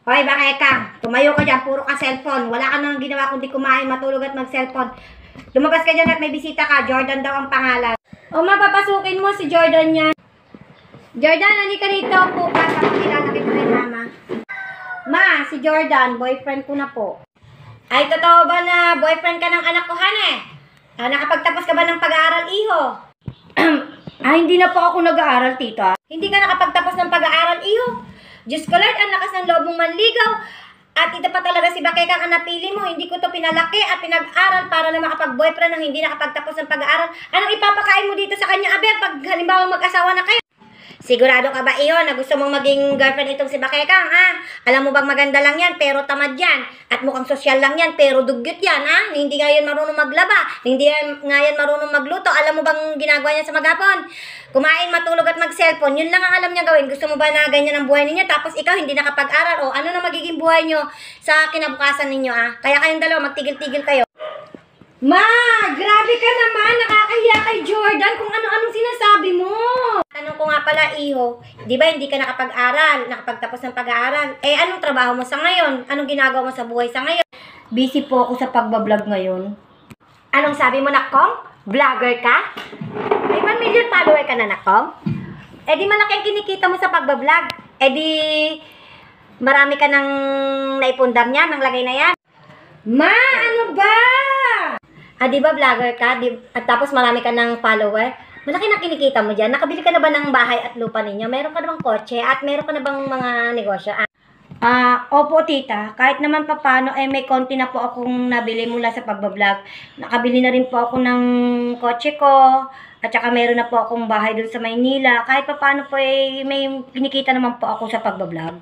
Hoy, Bakekang, tumayo ka dyan, puro ka cellphone. Wala ka nang ginawa kundi kumain, matulog at mag-cellphone. Lumabas ka dyan at may bisita ka. Jordan daw ang pangalan. O, mapapasukin mo si Jordan yan. Jordan, halika rito po. Para makilala kita kay mama. Ma, si Jordan, boyfriend ko na po. Ay, totoo ba na boyfriend ka ng anak ko, Hane? Nakapagtapos ka ba ng pag-aaral, iho? Hindi na po ako nag-aaral, tita. Hindi ka nakapagtapos ng pag-aaral, iho? Diyos ko, Lord, ang lakas ng loob mong manligaw. At ito pa talaga si Bakekang ang napili mo. Hindi ko to pinalaki at pinag-aral para na makapag-boyfriend ng hindi nakapagtapos ng pag-aaral. Anong ipapakain mo dito sa kanya, Aber, pag halimbawa mag-asawa na kayo? Sigurado ka ba iyon na gusto mong maging girlfriend itong si Bakekang, ha? Alam mo bang maganda lang yan, pero tamad yan. At mukhang sosyal lang yan, pero dugyot yan, ha? Hindi nga yan marunong maglaba. Hindi nga yan marunong magluto. Alam mo bang ginagawa niya sa maghapon? Kumain, matulog at mag-cellphone. Yun lang ang alam niya gawin. Gusto mo ba na ganyan ang buhay ninyo? Tapos ikaw hindi nakapag-aral. O ano na magiging buhay nyo sa kinabukasan ninyo, ha? Kaya kayong dalawa, magtigil-tigil kayo. Ma! Grabe ka naman! Nakakahiya kay Jordan kung ano-anong sinasabi mo! Tanong ko nga pala, iho, di ba hindi ka nakapag-aral, nakapagtapos ng pag-aaral? Eh, anong trabaho mo sa ngayon? Anong ginagawa mo sa buhay sa ngayon? Busy po ako sa pagbablog ngayon. Anong sabi mo, Nakong? Vlogger ka? May 1 million follower ka na, Nakong? Eh, di malaki ang kinikita mo sa pagbablog. Eh, di marami ka ng naipundar niya, ng lagay na yan. Ma, ano ba? Di ba vlogger ka? At tapos marami ka ng follower? Malaki na kinikita mo dyan. Nakabili ka na ba ng bahay at lupa ninyo? Meron ka na bang kotse? At meron ka na bang mga negosyo? Opo, tita. Kahit naman papano, may konti na po akong nabili mula sa pagbablog. Nakabili na rin po ako ng kotse ko. At saka meron na po akong bahay dun sa Maynila. Kahit papano po, may kinikita naman po ako sa pagbablog.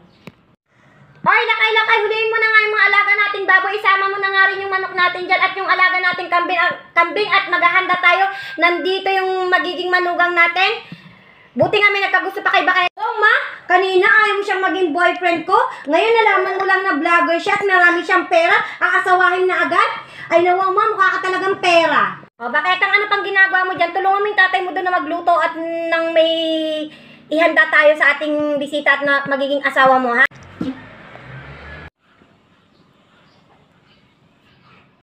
Hoy, lakay, huliin mo na nga yung mga alaga nating baboy. Isama mo na nga rin yung manok natin dyan at yung alaga nating kambing at maghahanda tayo. Nandito yung magiging manugang natin. Buti nga may nagkagusto pa kay Bakekang. Oh, ma, kanina ayaw mo siyang maging boyfriend ko. Ngayon nalaman mo lang na vlogger siya at marami siyang pera. Aasawahin na agad. Ay nawa, ma, mukha ka talagang pera. O, Bakekang, ano pang ginagawa mo dyan? Tulungan mo yung tatay mo doon na magluto at nang may ihanda tayo sa ating bisita at na magiging asawa mo, ha?